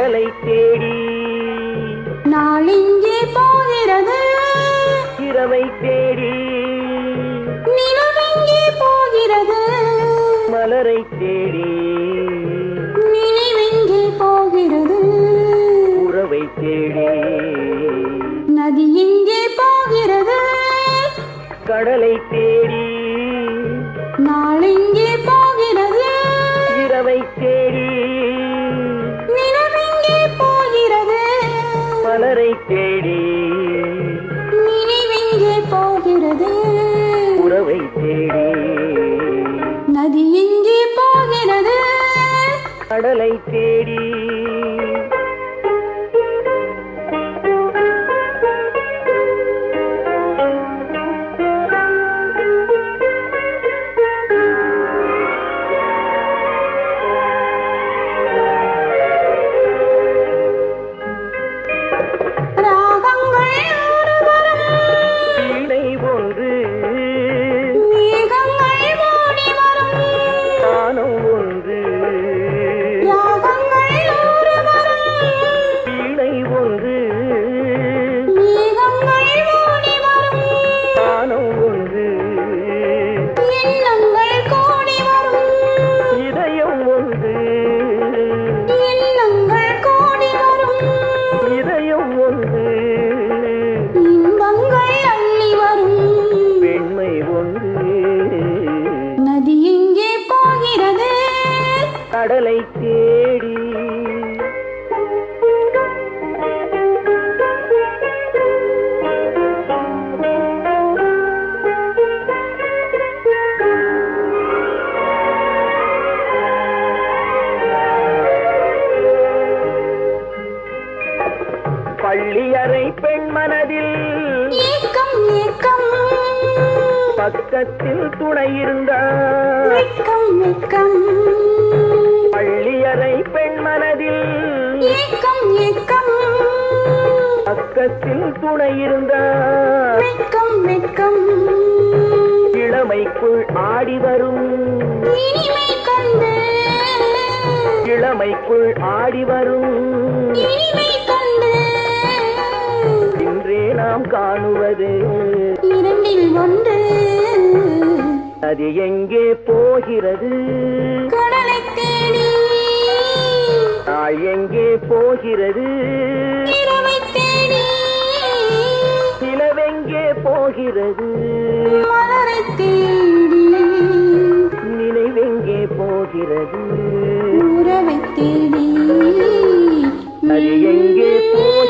கடலை தேடி நாளெங்கே போகிறது இரவை தேடி நிலவெங்கே போகிறது மலரை தேடி நினைவெங்கே போகிறது உறவை தேடி நதி எங்கே போகிறது கடலை தேடி நாளெங்கே போகிறது இரவை தேடி நிலவெங்கே போகிறது மலரை தேடி நினைவெங்கே போகிறது உறவை தேடி நதி எங்கே போகிறது கடலை தேடி கடலை தேடி பள்ளியறை பெண் மனதில் ஏக்கம் ஏக்கம் பக்கத்தில் துணை இருந்தார் வெட்கம் வெட்கம் பள்ளியறை பெண் மனதில் ஏக்கம் ஏக்கம் பக்கத்தில் துணை இருந்தார் வெட்கம் வெட்கம் இளமைக்குள் ஆடி வரும் இனிமை கண்டு இளமைக்குள் ஆடி வரும் இனிமை கண்டு இன்றே நாம் காணுவது இரண்டில் ஒன்று அது எங்கே போகிறது கடலை தேடி நாள் எங்கே போகிறது இரவை தேடி நிலவெங்கே போகிறது மலரை தேடி நினைவெங்கே போகிறது உறவை தேடி அது எங்கே போகிறது